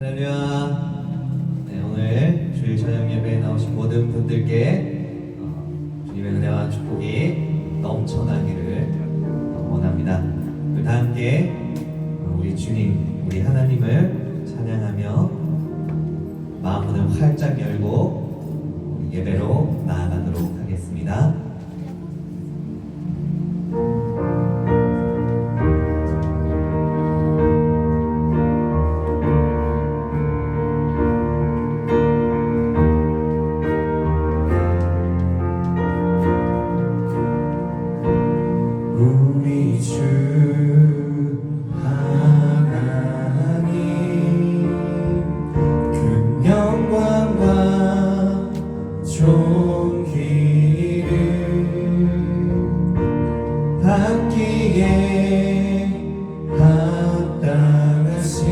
할렐루야. 네, 오늘 주일 저녁 예배에 나오신 모든 분들께 주님의 은혜와 축복이 넘쳐나기를 원합니다. 우리 다 함께 우리 주님, 우리 하나님을 찬양하며 마음문을 활짝 열고 우리 예배로 나아가도록 하겠습니다. 우리 주 하나님 큰 영광과 존귀를 받기에 합당하신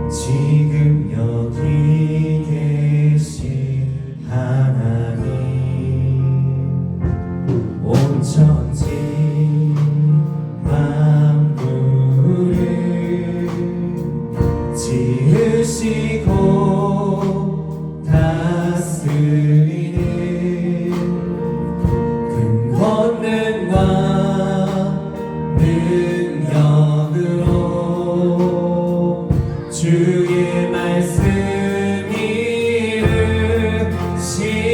지금 여기 계신 하나님 온 천지 만물을 지으시고 다스리는 큰 권능과 능력으로 주의 말씀이 이루시니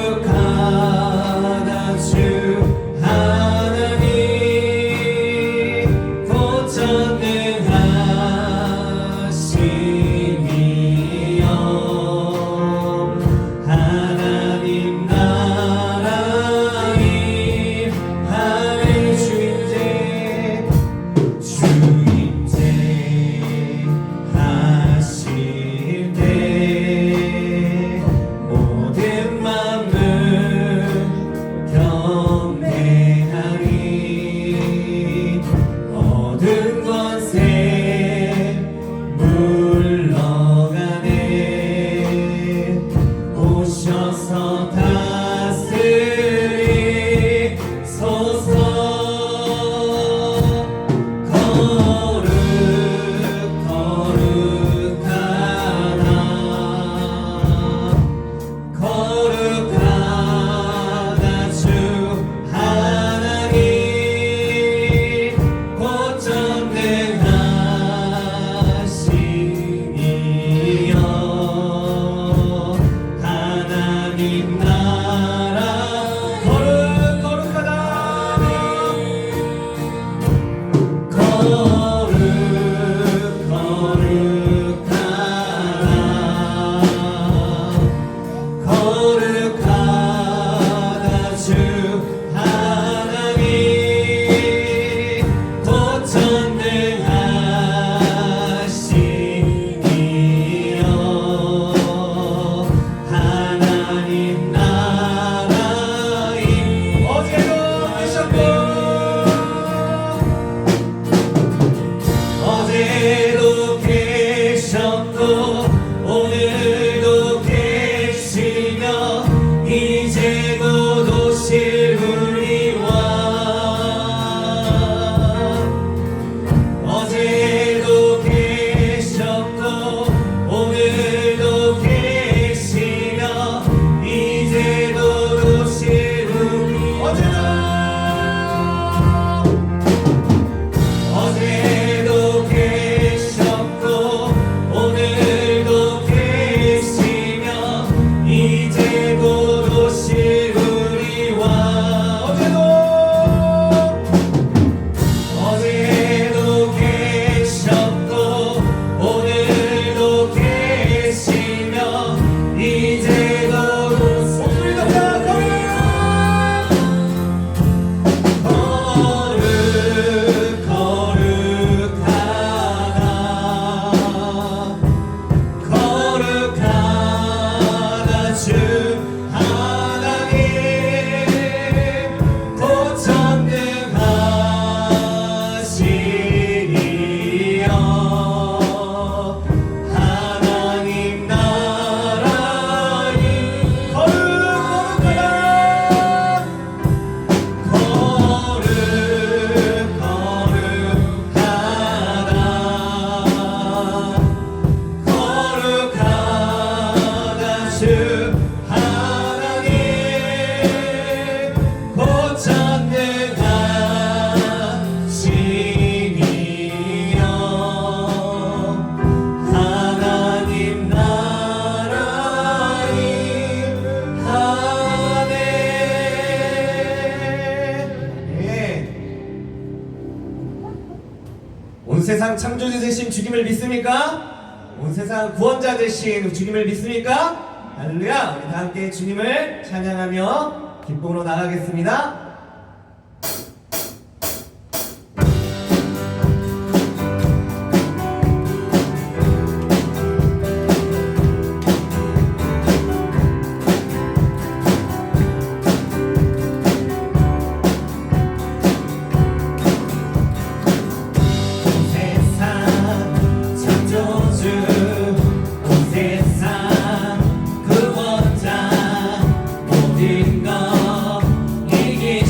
거룩하다 주 하나님 고전능하시니여 하나님 나라 임할 주임제 하실 때 모든 만물 경배하리 모든 권세 물러가네 오셔서 다스리소서 거룩하다 주 하나님 고전능하시니여 하나님 나라 거룩하다 거룩하다 주 하나님 고전능하시니여 하나님 나라 어제도 계셨고 오늘도 계시며 이제도 오실 우리와 어제도 계셨고 오늘도 계시며 이제도 오실 우리 어제도 계셨고 오늘도 계시며 이제도 오실 우리와 어제도 계셨고 오늘도 계시며 이제도 목소리가 거룩하다 주 하나님 곧 전능하시니요 하나님 나라이 하네. 온 세상 창조주 되신 주님을 믿습니까? 온 세상 구원자 되신 주님을 믿습니까? 할렐루야. 우리 다 함께 주님을 찬양하며 기쁨으로 나가겠습니다. 모든 것 이기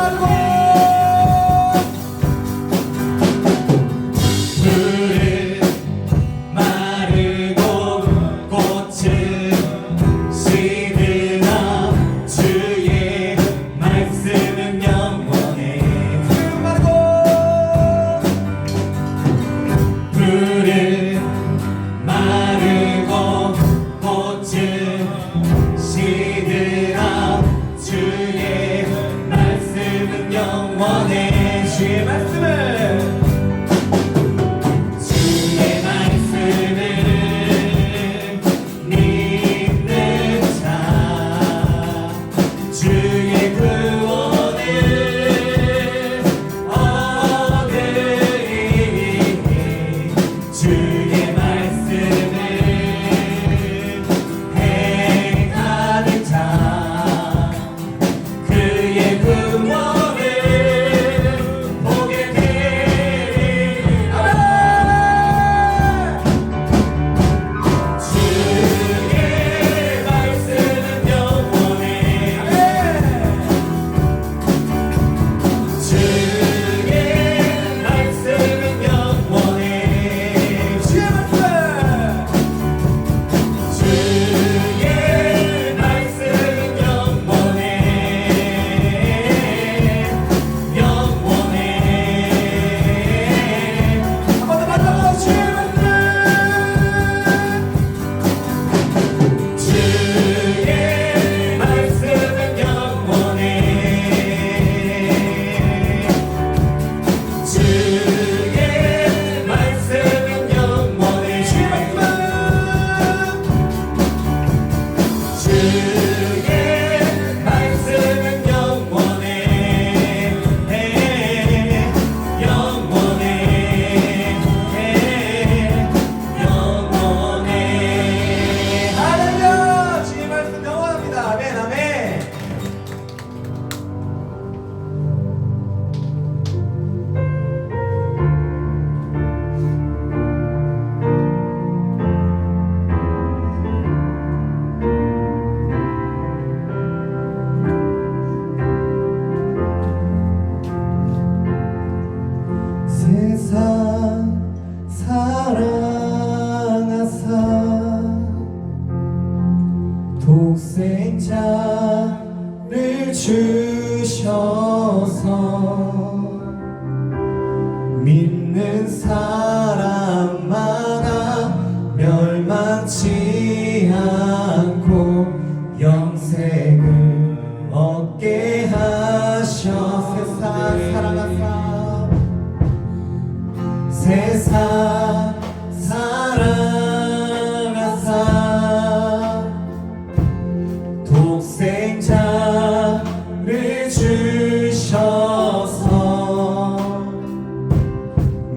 마르고 푸른 마르고 꽃은 시드나 주의 말씀은 영원해. 푸른 마르고 푸른 마르고 꽃은 시드나 주의 말씀은 영원해. 주의 말씀을 주의 말씀을 믿는 자 주의 구원을 얻으리. 주의 말씀을 행하는 자 그의 구원을 보게 되리. 아멘. 주의 말씀은 영원해. 아멘. 주의 말씀은 영원해. 주의 말씀. 주의 말씀은 영원해. 영원해. 한 번 더 만나고 주의 말씀. 주의 말씀은 영원해. 주의 말씀은 영원해. 주의 말씀. 주의 말씀은 영원해. 영원해. 영원해. 할렐루야. 주의 말씀 영원합니다. 아멘 아멘. 세상 사랑하사 독생자를 주셔서 믿는 사람마다 멸망치 않고 영생을 얻게 하셔. 세상 사랑하사 세상 사랑하사 독생자를 주셔서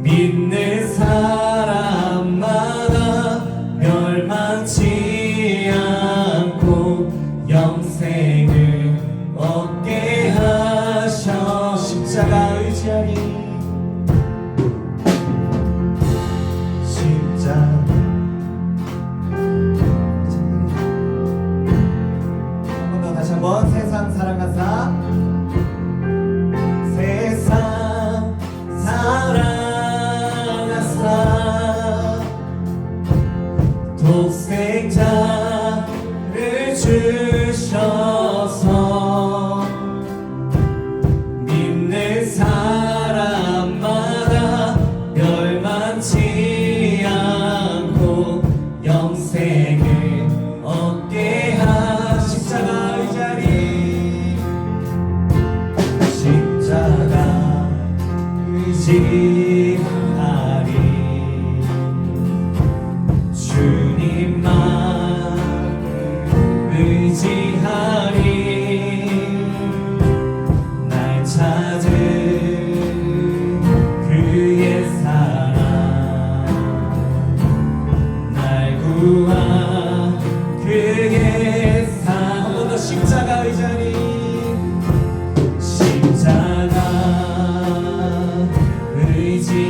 믿는 사람마다 멸망치 않고 영생을 얻게 하셔. 십자가 의지하리. 다시 한번 세상 사랑하사 세상 사랑하사 독생자를 주셔서 믿는 사람마다 멸망치 않고 영생을 얻게 하. 십자가 의지하리. 십자가 의지하리. 주님만 의지하리. 날 찾은 그의 사랑 날 구한 그의 사랑. 한 번 더 십자가 의지하리. 십자가 의지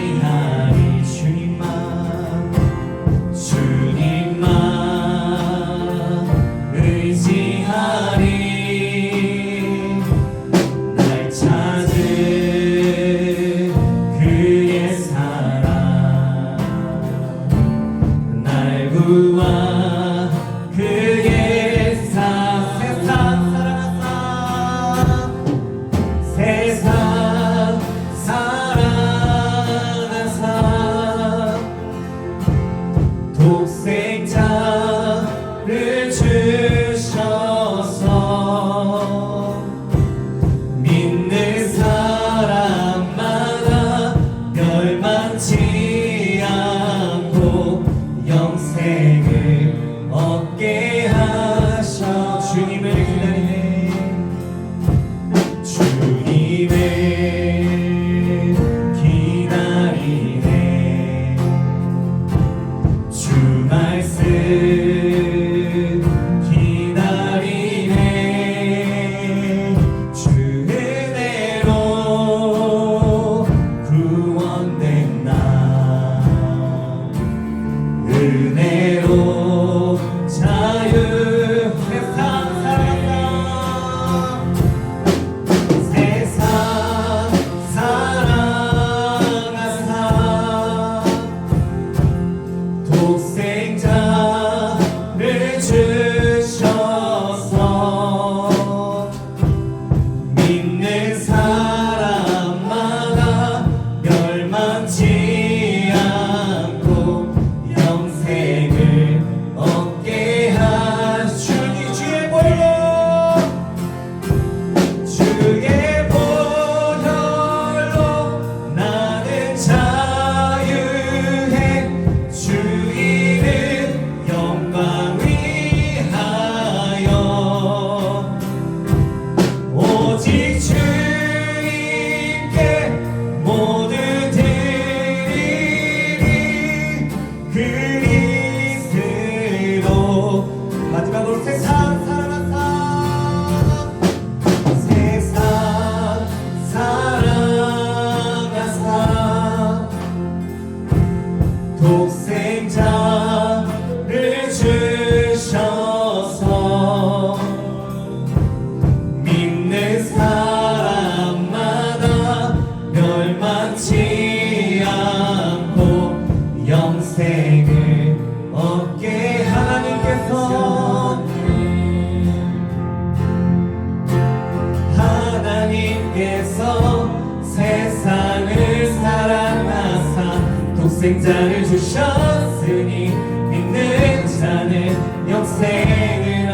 독생자를 주셨으니 믿는 자는 영생을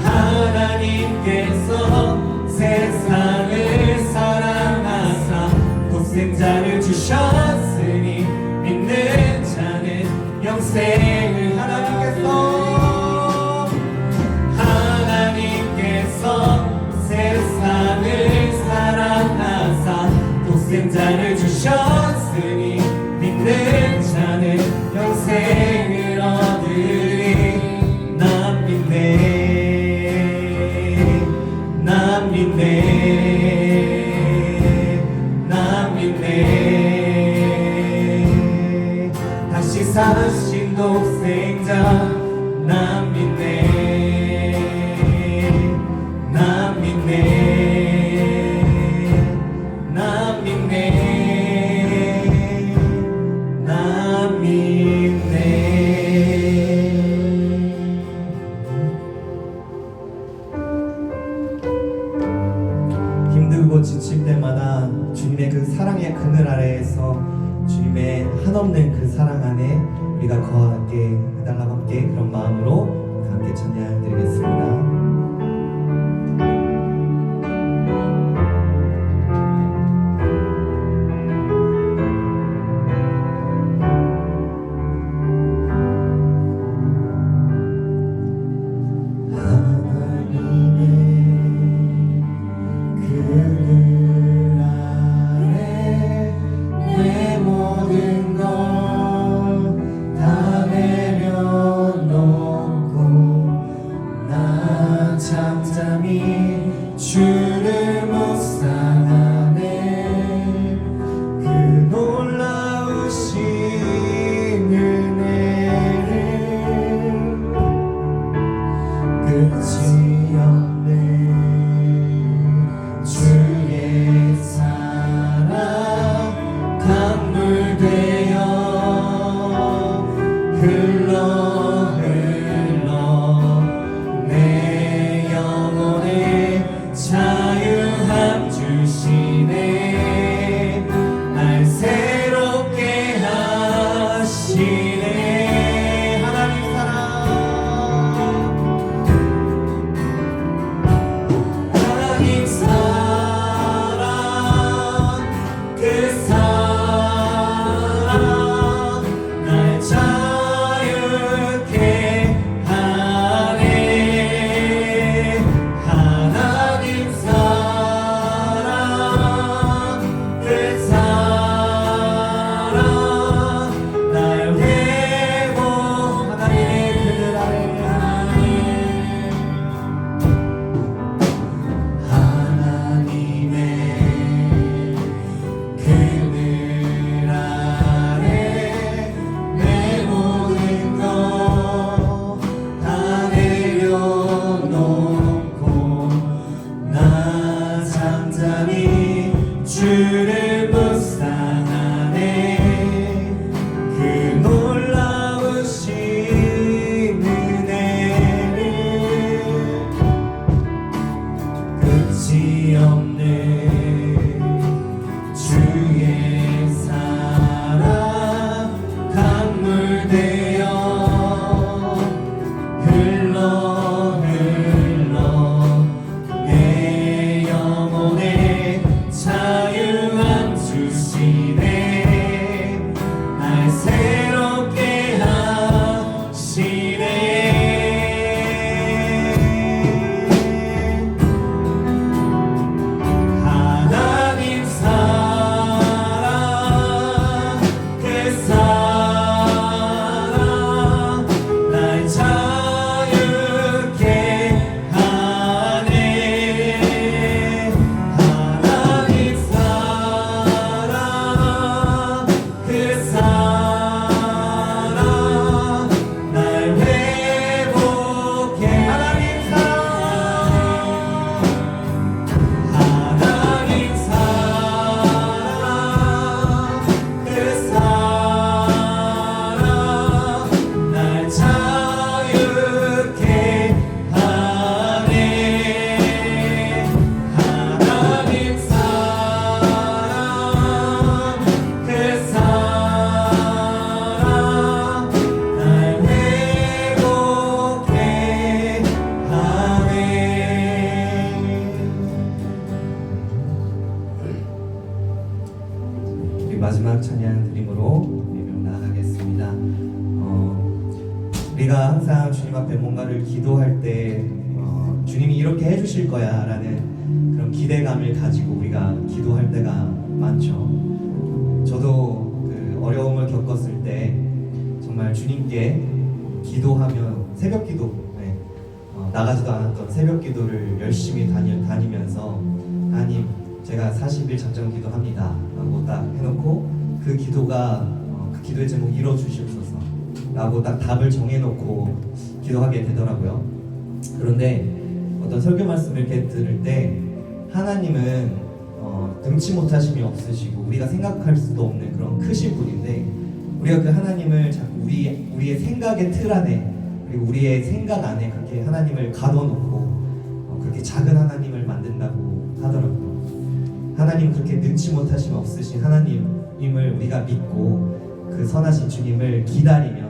하나님께서 세상을 사랑하사 독생자를 주셨으니 믿는 자는 영생을 하나님께서 세상을 사랑하사 독생자를 주셨으니 믿는 자는 영생을 얻으리. 난 믿네, 난 믿네, 난 믿네. 다시 사신 독생자 난 믿네, 난 믿네, 난 믿네, 난 믿네. 힘들고 지칠 때마다 주님의 그 사랑의 그늘 아래에서 주님의 한없는 그 사랑 안에 우리가 거하게 해달라고 함께 그런 마음으로 함께 찬양 드리겠습니다. 주를 묵상하네. 그 놀라우신 은혜를 끝이 없네. 주의 사랑 강물 되어 흘러 내 영혼에 자유함 주시네. 날 새롭게 하시네. 하나님 사랑, 하나님 사랑, 그 사랑 날 자유케 하네. 하나님 사랑, 그 사랑 날 회복 하나님의 그늘 아래 하나님의 그늘 아래 내 모든 것 다 내려놓고 나 잠잠히 주를 묵상하네. 그 놀라우신 은혜를 끝이 없네. 주의 사랑 강물 되어 흘러 내 영혼에 자유함 마지막 찬양 드림으로 예배로 나아가겠습니다. 우리가 항상 주님 앞에 뭔가를 기도할 때 주님이 이렇게 해주실 거야 라는 그런 기대감을 가지고 우리가 기도할 때가 많죠. 저도 그 어려움을 겪었을 때 정말 주님께 기도하며 새벽 기도, 나가지도 않았던 새벽 기도를 열심히 다니면서 하나님 제가 40일 작정 기도합니다 라고 딱 해놓고 그 기도가 그 기도의 제목 이뤄주시옵소서 라고 딱 답을 정해놓고 기도하게 되더라고요. 그런데 어떤 설교 말씀을 이렇게 들을 때 하나님은 등치 못하심이 없으시고 우리가 생각할 수도 없는 그런 크신 분인데 우리가 그 하나님을 자꾸 우리의 생각의 틀 안에 그리고 우리의 생각 안에 그렇게 하나님을 가둬놓고 그렇게 작은 하나님을 만든다고 하더라고요. 하나님 그렇게 능치 못하심 없으신 하나님을 우리가 믿고 그 선하신 주님을 기다리며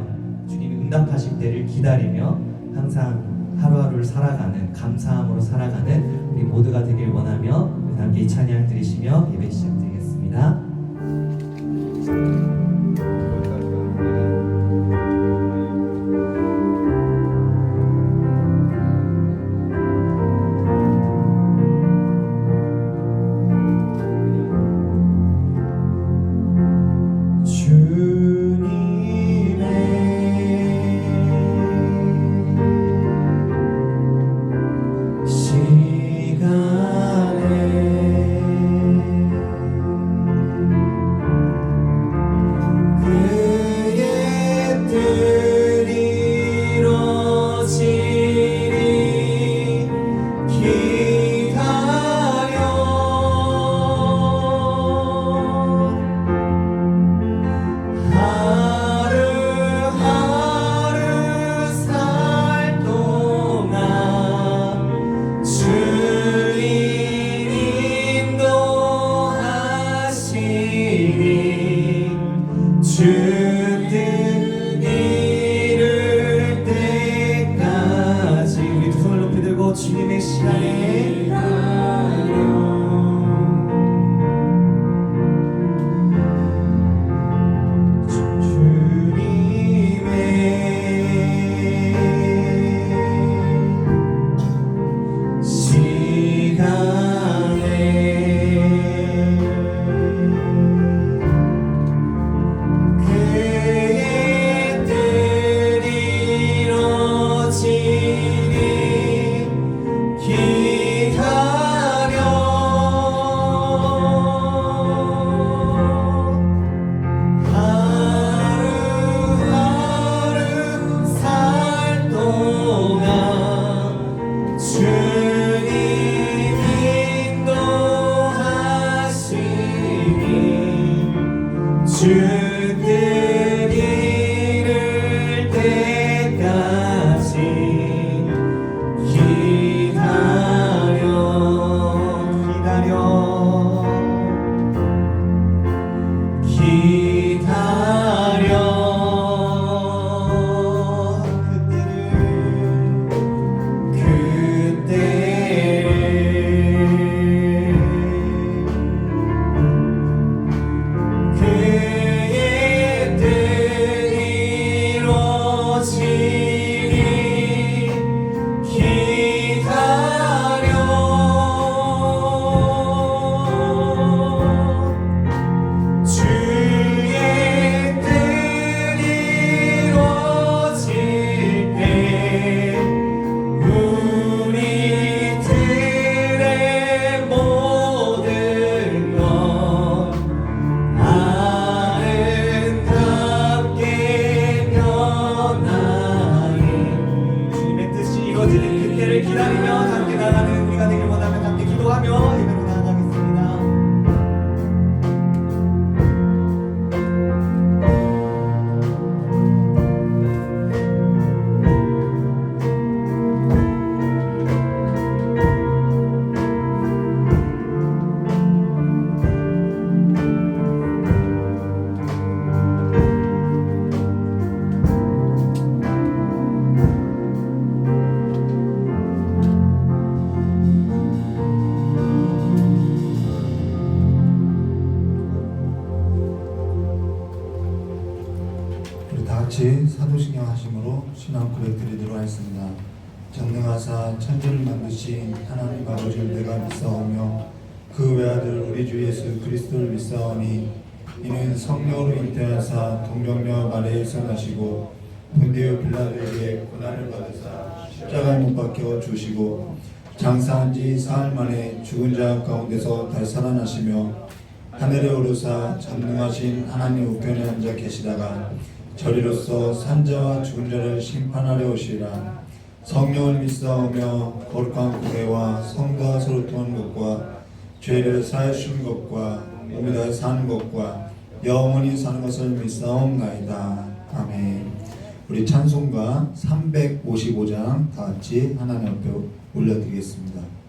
주님이 응답하실 때를 기다리며 항상 하루하루를 살아가는 감사함으로 살아가는 우리 모두가 되길 원하며 함께 이 찬양 드리시며 예배 시작드리겠습니다. 주님의 시간에 신경하심으로 신앙 고백드리도록 하겠습니다. 전능하사 천지를 만드신 하나님 아버지를 내가 믿사오며 그 외아들 우리 주 예수 그리스도를 믿사오니 이는 성령으로 잉태하사 동정녀 마리아에서 나시고 본디오 빌라도에게 고난을 받으사 십자가에 못 박혀 주시고 장사한 지 사흘 만에 죽은 자 가운데서 다시 살아나시며 하늘에 오르사 전능하신 하나님 우편에 앉아 계시다가 저리로서 산자와 죽은 자를 심판하려 오시리라. 성령을 믿사오며 거룩한 구례와 성도와 서로 통하는 것과 죄를 사하시는 것과 몸에 다해 사는 것과 영원히 사는 것을 믿사옵나이다. 아멘. 우리 찬송가 355장 다 같이 하나님 앞에 올려드리겠습니다.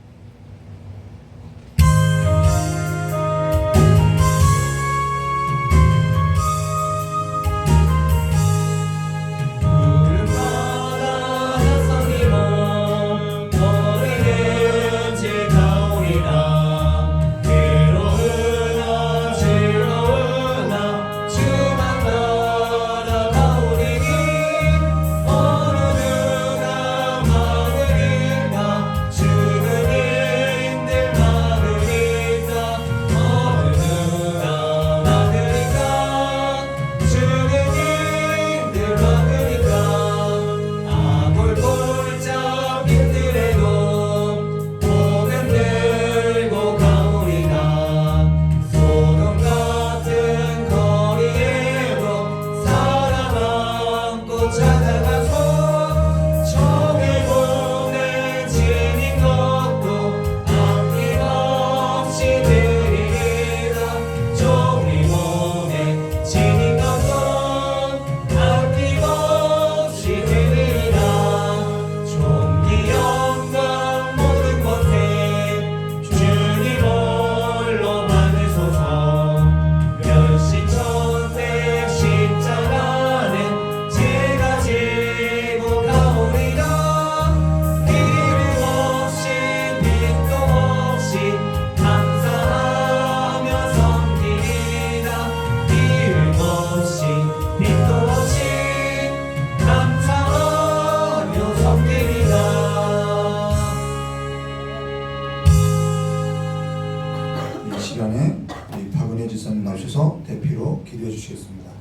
나오셔서 대피로 기도해 주시겠습니다.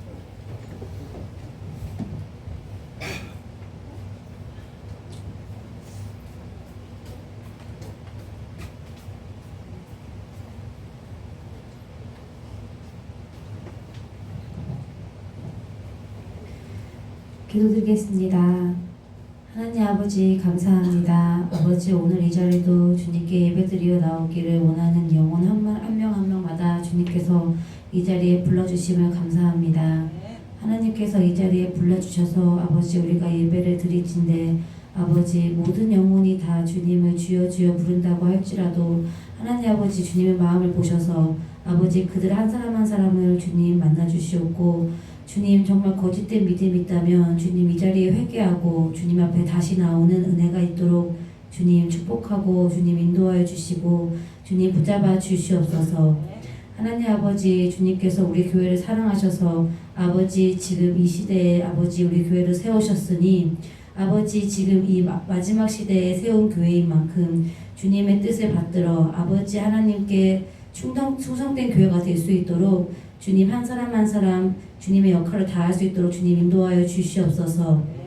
기도드리겠습니다. 하나님 아버지 감사합니다. 아버지 오늘 이 자리도 주님께 예배드리러 나오기를 원하는 영혼 한 명 한 명마다 주님께서 이 자리에 불러주심을 감사합니다. 하나님께서 이 자리에 불러주셔서 아버지 우리가 예배를 드리진데 아버지 모든 영혼이 다 주님을 주여 주여 부른다고 할지라도 하나님 아버지 주님의 마음을 보셔서 아버지 그들 한 사람 한 사람을 주님 만나주시옵고 주님 정말 거짓된 믿음이 있다면 주님 이 자리에 회개하고 주님 앞에 다시 나오는 은혜가 있도록 주님 축복하고 주님 인도하여 주시고 주님 붙잡아 주시옵소서. 하나님 아버지 주님께서 우리 교회를 사랑하셔서 아버지 지금 이 시대에 아버지 우리 교회를 세우셨으니 아버지 지금 이 마지막 시대에 세운 교회인 만큼 주님의 뜻을 받들어 아버지 하나님께 충성된 교회가 될 수 있도록 주님 한 사람 한 사람 주님의 역할을 다할 수 있도록 주님 인도하여 주시옵소서.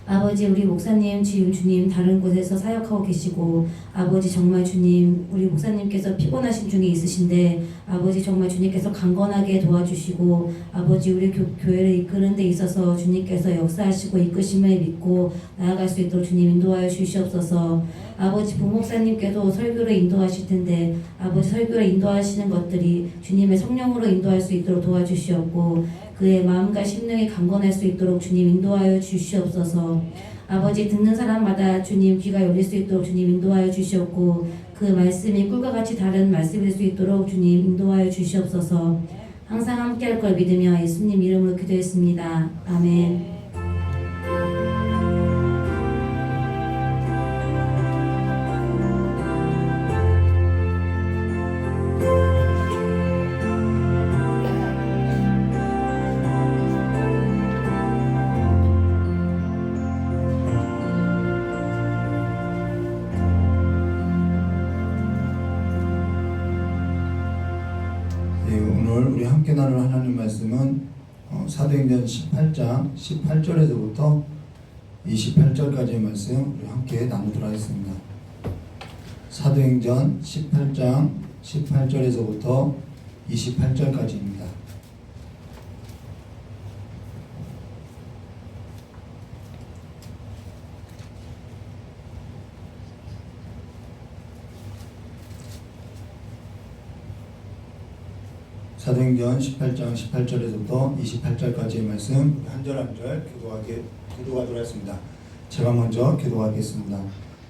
아버지 우리 목사님 지금 주님 다른 곳에서 사역하고 계시고 아버지 정말 주님 우리 목사님께서 피곤하신 중에 있으신데 아버지 정말 주님께서 강건하게 도와주시고 아버지 우리 교회를 이끄는 데 있어서 주님께서 역사하시고 이끄심을 믿고 나아갈 수 있도록 주님 인도하여 주시옵소서. 아버지 부목사님께도 설교를 인도하실 텐데 아버지 설교를 인도하시는 것들이 주님의 성령으로 인도할 수 있도록 도와주시옵고 그의 마음과 심령이 강건할 수 있도록 주님 인도하여 주시옵소서. 아버지 듣는 사람마다 주님 귀가 열릴 수 있도록 주님 인도하여 주시옵고 그 말씀이 꿀과 같이 다른 말씀일 수 있도록 주님 인도하여 주시옵소서. 항상 함께할 걸 믿으며 예수님 이름으로 기도했습니다. 아멘. 오늘 우리 함께 나눌 하나님 말씀은 사도행전 18장 18절에서부터 28절까지의 말씀 우리 함께 나누도록 하겠습니다. 사도행전 18장 18절에서부터 28절까지입니다. 사도행전 18장 18절에서부터 28절까지의 말씀 한 절 한 절 기도하도록 하겠습니다. 제가 먼저 기도하겠습니다.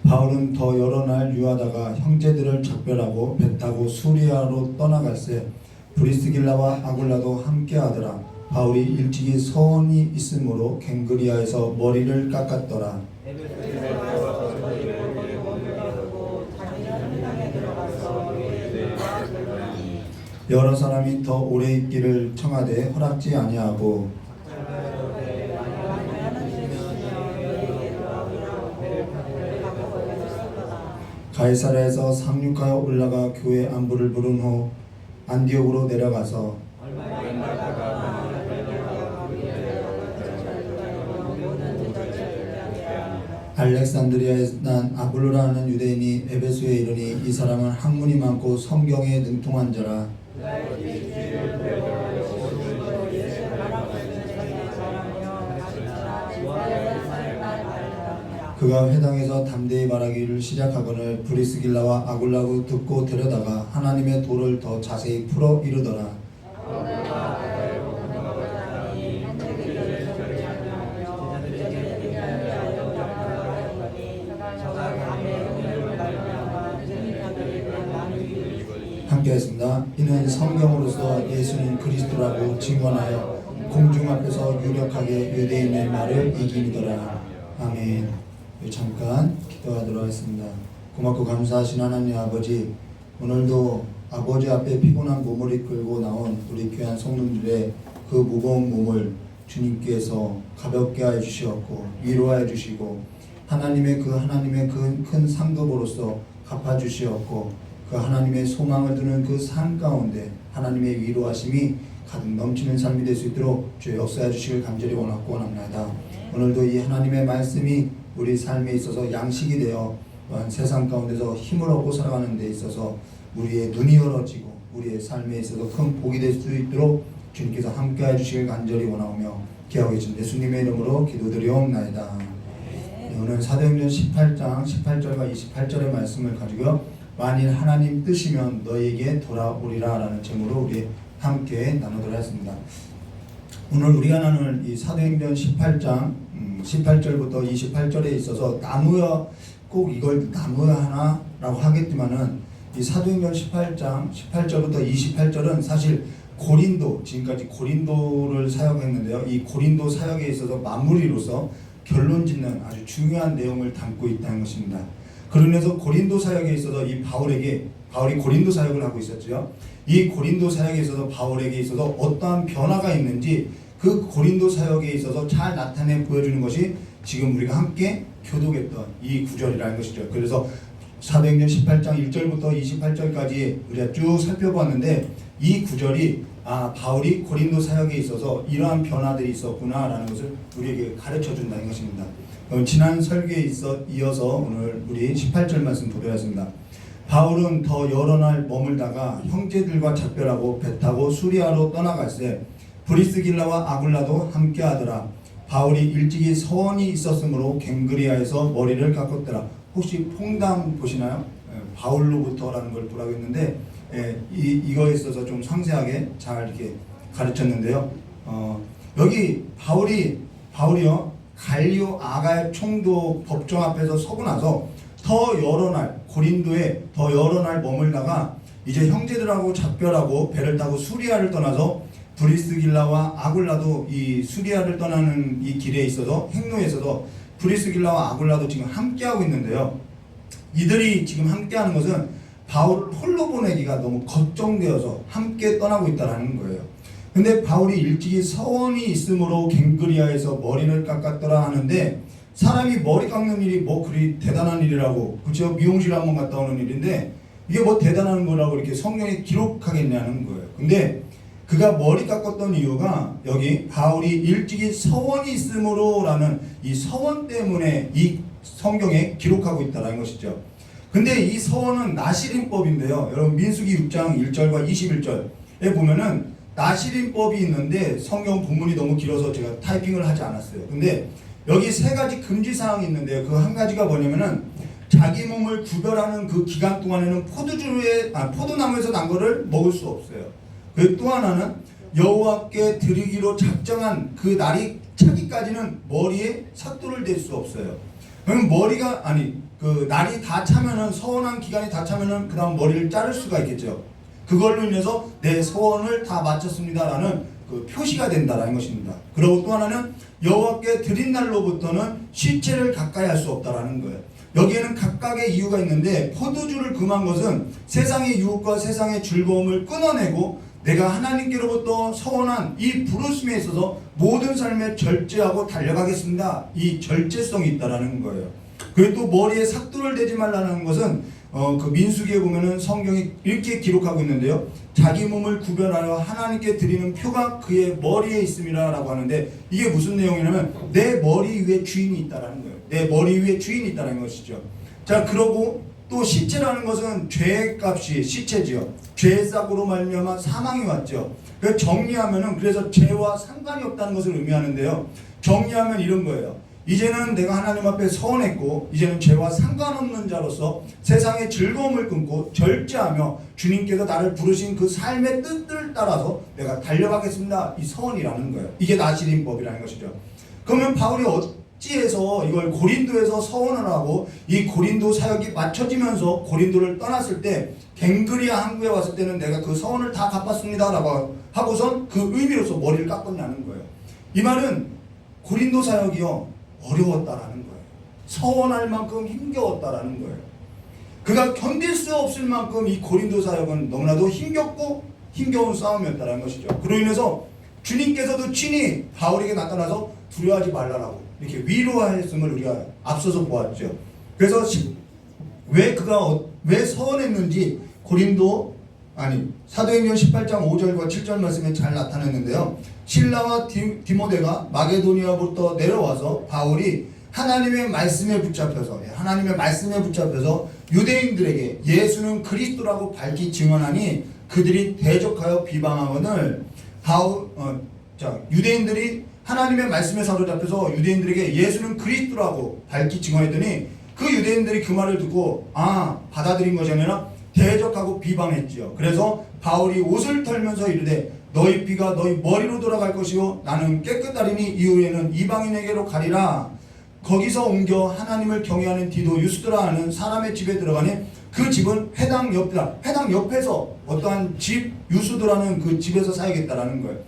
바울은 더 여러 날 유하다가 형제들을 작별하고 배 타고 수리아로 떠나갈새 브리스길라와 아굴라도 함께하더라. 바울이 일찍이 서원이 있으므로 갱그리아에서 머리를 깎았더라. 여러 사람이 더 오래 있기를 청하되 허락지 아니하고 가이사랴에서 상륙하여 올라가 교회 안부를 부른 후 안디옥으로 내려가서 알렉산드리아에 난 아볼로라는 유대인이 에베소에 이르니 이 사람은 학문이 많고 성경에 능통한 자라. 그가 회당에서 담대히 말하기를 시작하거늘 브리스길라와 아굴라고 듣고 데려다가 하나님의 도를 더 자세히 풀어 이르더라. 함께 하겠습니다. 이는 성경으로서 예수는 그리스도라고 증언하여 공중 앞에서 유력하게 유대인의 말을 이기더라. 아멘. 잠깐 기도하도록 하겠습니다. 고맙고 감사하신 하나님 아버지, 오늘도 아버지 앞에 피곤한 몸을 이끌고 나온 우리 귀한 성도들의 그 무거운 몸을 주님께서 가볍게 하여 주시었고 위로하여 주시고 하나님의 큰 상급으로서 갚아 주시었고 그 하나님의 소망을 두는 그 삶 가운데 하나님의 위로하심이 가득 넘치는 삶이 될 수 있도록 주의 역사해 주시길 간절히 원하고 원합니다. 오늘도 이 하나님의 말씀이 우리 삶에 있어서 양식이 되어 또한 세상 가운데서 힘을 얻고 살아가는 데 있어서 우리의 눈이 열어지고 우리의 삶에 있어서 큰 복이 될 수 있도록 주님께서 함께해 주시길 간절히 원하오며 기하고 계신 예수님의 이름으로 기도드리옵나이다. 오늘 사도행전 18장 18절과 28절의 말씀을 가지고요, 만일 하나님 뜻이면 너에게 돌아오리라 라는 제목으로 우리 함께 나누도록 하겠습니다. 오늘 우리가 나눌 이 사도행전 18장 18절부터 28절에 있어서 나누어 꼭 이걸 나누어야 하나 라고 하겠지만은 이 사도행전 18장 18절부터 28절은 사실 고린도, 지금까지 고린도를 사역했는데요, 이 고린도 사역에 있어서 마무리로서 결론 짓는 아주 중요한 내용을 담고 있다는 것입니다. 그러면서 고린도 사역에 있어서 이 바울이 고린도 사역을 하고 있었죠. 이 고린도 사역에 있어서 바울에게 있어서 어떠한 변화가 있는지 그 고린도 사역에 있어서 잘 나타내 보여주는 것이 지금 우리가 함께 교독했던 이 구절이라는 것이죠. 그래서 사도행전 18장 1절부터 28절까지 우리가 쭉 살펴봤는데 이 구절이 바울이 고린도 사역에 있어서 이러한 변화들이 있었구나라는 것을 우리에게 가르쳐 준다는 것입니다. 지난 설교에 이어서 오늘 우리 18절 말씀 보도록 하겠습니다. 바울은 더 여러 날 머물다가 형제들과 작별하고 배 타고 수리아로 떠나갈새 브리스길라와 아굴라도 함께하더라. 바울이 일찍이 서원이 있었으므로 갱그리아에서 머리를 깎았더라. 혹시 퐁당 보시나요? 바울로부터라는 걸 보라고 했는데 이거에 있어서 좀 상세하게 잘 이렇게 가르쳤는데요. 여기 바울이요 갈리오 아가의 총독 법정 앞에서 서고 나서 더 여러 날 고린도에 더 여러 날 머물다가 이제 형제들하고 작별하고 배를 타고 수리아를 떠나서 브리스길라와 아굴라도 이 수리아를 떠나는 이 길에 있어서 행로에 있어서 브리스길라와 아굴라도 지금 함께하고 있는데요. 이들이 지금 함께하는 것은 바울을 홀로 보내기가 너무 걱정되어서 함께 떠나고 있다는 거예요. 근데 바울이 일찍이 서원이 있으므로 갱그리아에서 머리를 깎았더라 하는데, 사람이 머리 깎는 일이 뭐 그리 대단한 일이라고, 그렇죠? 미용실 한번 갔다 오는 일인데 이게 뭐 대단한 거라고 이렇게 성경에 기록하겠냐는 거예요. 근데 그가 머리 깎았던 이유가 여기 바울이 일찍이 서원이 있으므로라는 이 서원 때문에 이 성경에 기록하고 있다는 것이죠. 근데 이 서원은 나시린법인데요. 여러분 민수기 6장 1절과 21절에 보면은 나시린법이 있는데 성경 본문이 너무 길어서 제가 타이핑을 하지 않았어요. 근데 여기 세 가지 금지 사항이 있는데요. 그 한 가지가 뭐냐면은 자기 몸을 구별하는 그 기간 동안에는 포도나무에서 난 거를 먹을 수 없어요. 그 또 하나는 여호와께 드리기로 작정한 그 날이 차기까지는 머리에 삭도를 댈 수 없어요. 그럼 그 날이 다 차면은 서원한 기간이 다 차면은 그 다음 머리를 자를 수가 있겠죠. 그걸로 인해서 내 서원을 다 마쳤습니다라는 그 표시가 된다라는 것입니다. 그리고 또 하나는 여호와께 드린 날로부터는 시체를 가까이 할 수 없다라는 거예요. 여기에는 각각의 이유가 있는데 포도주를 금한 것은 세상의 유혹과 세상의 즐거움을 끊어내고 내가 하나님께로부터 서원한 이 부르심에 있어서 모든 삶에 절제하고 달려가겠습니다. 이 절제성이 있다라는 거예요. 그리고 또 머리에 삭도를 대지 말라는 것은 그 민수기에 보면은 성경이 이렇게 기록하고 있는데요. 자기 몸을 구별하여 하나님께 드리는 표가 그의 머리에 있음이라라고 하는데 이게 무슨 내용이냐면 내 머리 위에 주인이 있다라는 거예요. 내 머리 위에 주인이 있다는 것이죠. 자, 그러고 또 시체라는 것은 죄의 값이 시체지요. 죄의 싹으로 말미암아 사망이 왔죠. 그 정리하면은 그래서 죄와 상관이 없다는 것을 의미하는데요. 정리하면 이런 거예요. 이제는 내가 하나님 앞에 서원했고 이제는 죄와 상관없는 자로서 세상의 즐거움을 끊고 절제하며 주님께서 나를 부르신 그 삶의 뜻을 따라서 내가 달려가겠습니다. 이 서원이라는 거예요. 이게 나시린법이라는 것이죠. 그러면 바울이 어찌해서 이걸 고린도에서 서원을 하고 이 고린도 사역이 맞춰지면서 고린도를 떠났을 때 갱그리아 항구에 왔을 때는 내가 그 서원을 다 갚았습니다 라고 하고선 그 의미로서 머리를 깎았냐는 거예요. 이 말은 고린도 사역이요 어려웠다라는 거예요. 서원할 만큼 힘겨웠다라는 거예요. 그가 견딜 수 없을 만큼 이 고린도 사역은 너무나도 힘겹고 힘겨운 싸움이었다라는 것이죠. 그로 인해서 주님께서도 친히 바울에게 나타나서 두려워하지 말라라고 이렇게 위로하였음을 우리가 앞서서 보았죠. 그래서 왜 그가 왜 서원했는지 사도행전 18장 5절과 7절 말씀에 잘 나타냈는데요. 실라와 디모데가 마게도니아부터 내려와서 바울이 하나님의 말씀에 붙잡혀서 유대인들에게 예수는 그리스도라고 밝히 증언하니 그들이 대적하여 비방하거늘 유대인들이 하나님의 말씀에 사로잡혀서 유대인들에게 예수는 그리스도라고 밝히 증언했더니 그 유대인들이 그 말을 듣고 받아들인 것이 아니라 대적하고 비방했지요. 그래서 바울이 옷을 털면서 이르되 너희 피가 너희 머리로 돌아갈 것이요 나는 깨끗하리니 이후에는 이방인에게로 가리라. 거기서 옮겨 하나님을 경외하는 디도 유스드라 하는 사람의 집에 들어가니 그 집은 회당 옆이다. 회당 옆에서 어떠한 집 유스드라는 그 집에서 살겠다라는 거예요.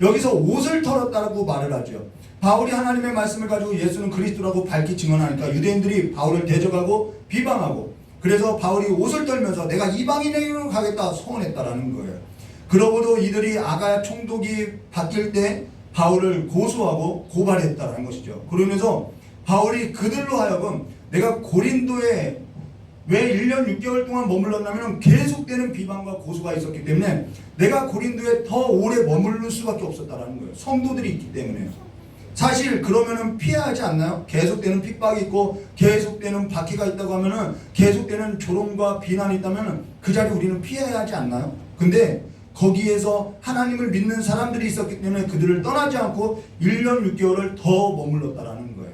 여기서 옷을 털었다고 말을 하죠. 바울이 하나님의 말씀을 가지고 예수는 그리스도라고 밝히 증언하니까 유대인들이 바울을 대적하고 비방하고 그래서 바울이 옷을 떨면서 내가 이방인에게로 가겠다 소원했다라는 거예요. 그러고도 이들이 아가야 총독이 바뀔 때 바울을 고소하고 고발했다라는 것이죠. 그러면서 바울이 그들로 하여금 내가 고린도에 왜 1년 6개월 동안 머물렀냐면 계속되는 비방과 고소가 있었기 때문에 내가 고린도에 더 오래 머무를 수밖에 없었다라는 거예요. 성도들이 있기 때문에. 사실 그러면은 피해야 하지 않나요? 계속되는 핍박이 있고 계속되는 박해가 있다고 하면은 계속되는 조롱과 비난이 있다면은 그 자리 우리는 피해야 하지 않나요? 근데 거기에서 하나님을 믿는 사람들이 있었기 때문에 그들을 떠나지 않고 1년 6개월을 더 머물렀다라는 거예요.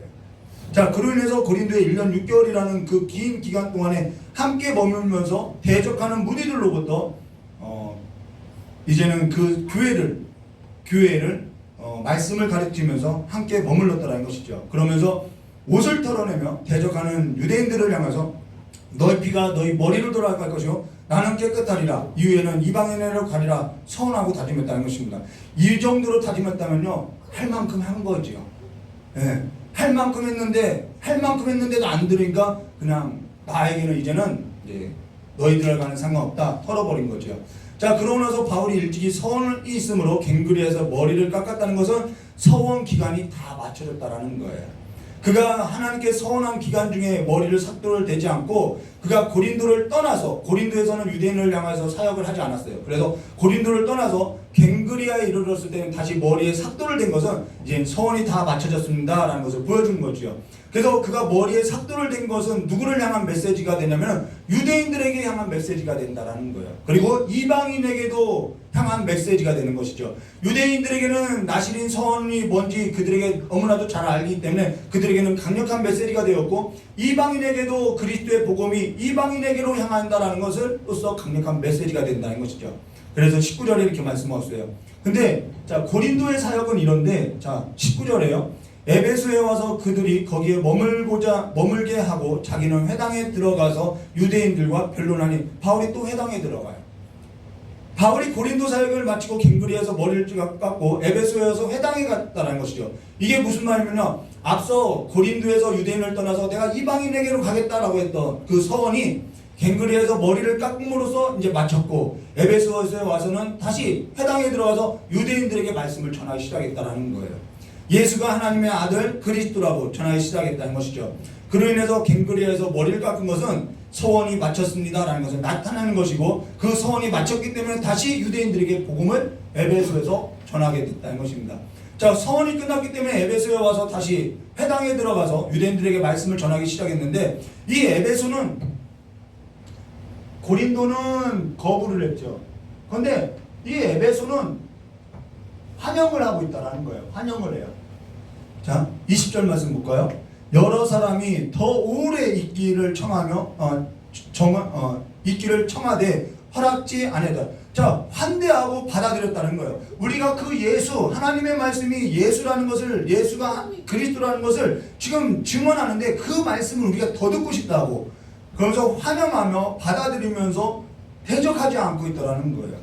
자, 그로 인해서 고린도에 1년 6개월이라는 그 긴 기간 동안에 함께 머물면서 대적하는 무리들로부터 이제는 그 교회를 말씀을 가르치면서 함께 머물렀다는 것이죠. 그러면서 옷을 털어내며 대적하는 유대인들을 향해서 너희 피가 너희 머리로 돌아갈 것이요 나는 깨끗하리라. 이후에는 이방인으로 가리라 서원하고 다짐했다는 것입니다. 이 정도로 다짐했다면요 할 만큼 한 거지요. 예, 할 만큼 했는데도 안 들으니까 그냥 나에게는 이제는 너희들과는 상관없다 털어버린 거죠. 자, 그러고 나서 바울이 일찍이 서원이 있으므로 갱그리에서 머리를 깎았다는 것은 서원 기간이 다 맞춰졌다라는 거예요. 그가 하나님께 서원한 기간 중에 머리를 삭도를 대지 않고 그가 고린도를 떠나서, 고린도에서는 유대인을 향해서 사역을 하지 않았어요. 그래서 고린도를 떠나서 갱그리아에 이르렀을 때는 다시 머리에 삭도를 댄 것은 이제 서원이 다 맞춰졌습니다 라는 것을 보여주는 거죠. 그래서 그가 머리에 삭도를 댄 것은 누구를 향한 메시지가 되냐면 유대인들에게 향한 메시지가 된다라는 거예요. 그리고 이방인에게도 향한 메시지가 되는 것이죠. 유대인들에게는 나시린 서원이 뭔지 그들에게 너무나도 잘 알기 때문에 그들에게는 강력한 메시지가 되었고, 이방인에게도 그리스도의 복음이 이방인에게로 향한다라는 것을로서 강력한 메시지가 된다는 것이죠. 그래서 19절에 이렇게 말씀하셨어요. 근데 자, 고린도의 사역은 이런데, 자 19절에요. 에베소에 와서 그들이 거기에 머물게 하고 자기는 회당에 들어가서 유대인들과 변론하니, 바울이 또 회당에 들어가요. 바울이 고린도 사역을 마치고 갱그리에서 머리를 깎고 에베소에 와서 회당에 갔다는 것이죠. 이게 무슨 말이면요, 앞서 고린도에서 유대인을 떠나서 내가 이방인에게로 가겠다라고 했던 그 서원이 갱그리에서 머리를 깎음으로써 이제 마쳤고, 에베소에 와서는 다시 회당에 들어가서 유대인들에게 말씀을 전하기 시작했다라는 거예요. 예수가 하나님의 아들 그리스도라고 전하기 시작했다는 것이죠. 그로 인해서 갱그리아에서 머리를 깎은 것은 서원이 마쳤습니다라는 것을 나타내는 것이고, 그 서원이 마쳤기 때문에 다시 유대인들에게 복음을 에베소에서 전하게 됐다는 것입니다. 자, 서원이 끝났기 때문에 에베소에 와서 다시 회당에 들어가서 유대인들에게 말씀을 전하기 시작했는데, 이 에베소는, 고린도는 거부를 했죠. 그런데 이 에베소는 환영을 하고 있다라는 거예요. 환영을 해요. 자, 20절 말씀 볼까요? 여러 사람이 더 오래 있기를 청하며 있기를 청하되 허락지 아니하다. 자, 환대하고 받아들였다는 거예요. 우리가 그 예수, 하나님의 말씀이 예수라는 것을, 예수가 그리스도라는 것을 지금 증언하는데 그 말씀을 우리가 더 듣고 싶다고, 그러면서 환영하며 받아들이면서 대적하지 않고 있다라는 거예요.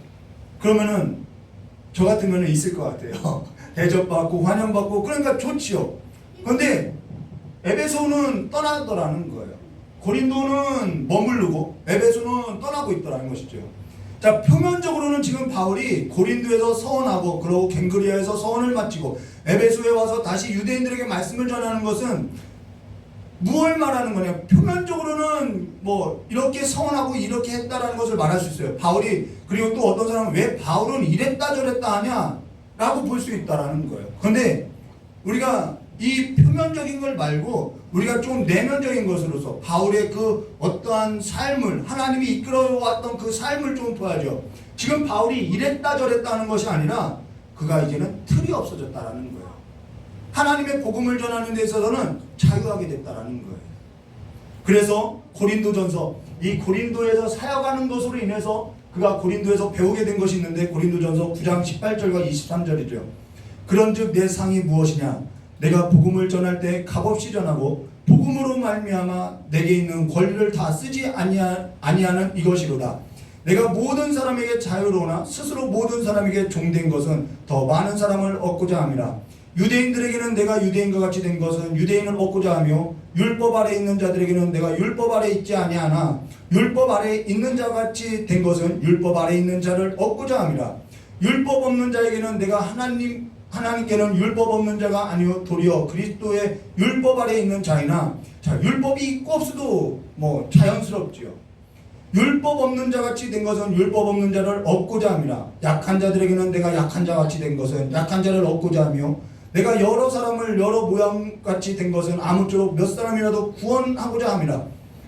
그러면은 저 같으면 있을 것 같아요. 대접받고 환영받고, 그러니까 좋지요. 그런데 에베소는 떠나더라는 거예요. 고린도는 머무르고 에베소는 떠나고 있더라는 것이죠. 자, 표면적으로는 지금 바울이 고린도에서 서원하고 그러고 갱그리아에서 서원을 마치고 에베소에 와서 다시 유대인들에게 말씀을 전하는 것은 무엇을 말하는 거냐? 표면적으로는 뭐 이렇게 서원하고 이렇게 했다라는 것을 말할 수 있어요. 바울이, 그리고 또 어떤 사람은 왜 바울은 이랬다 저랬다 하냐 라고 볼 수 있다라는 거예요. 그런데 우리가 이 표면적인 걸 말고 우리가 좀 내면적인 것으로서 바울의 그 어떠한 삶을, 하나님이 이끌어왔던 그 삶을 좀 봐야죠. 지금 바울이 이랬다 저랬다 하는 것이 아니라 그가 이제는 틀이 없어졌다라는 거예요. 하나님의 복음을 전하는 데 있어서는 자유하게 됐다라는 거예요. 그래서 고린도전서, 이 고린도에서 사역하는 것으로 인해서 그가 고린도에서 배우게 된 것이 있는데, 고린도전서 9장 18절과 23절이죠. 그런즉 내 상이 무엇이냐? 내가 복음을 전할 때 값없이 전하고 복음으로 말미암아 내게 있는 권리를 다 쓰지 아니하는 이것이로다. 내가 모든 사람에게 자유로우나 스스로 모든 사람에게 종된 것은 더 많은 사람을 얻고자 함이라. 유대인들에게는 내가 유대인과 같이 된 것은 유대인을 얻고자 하며, 율법 아래 있는 자들에게는 내가 율법 아래 있지 아니하나 율법 아래 있는 자 같이 된 것은 율법 아래 있는 자를 얻고자 함이라. 율법 없는 자에게는 내가 하나님께는 율법 없는 자가 아니요 도리어 그리스도의 율법 아래 있는 자이나. 자, 율법이 있고 없어도 뭐 자연스럽지요. 율법 없는 자 같이 된 것은 율법 없는 자를 얻고자 함이라. 약한 자들에게는 내가 약한 자 같이 된 것은 약한 자를 얻고자 하며, 내가 여러 사람을 여러 모양같이 된 것은 아무쪼록 몇 사람이라도 구원하고자 함이라.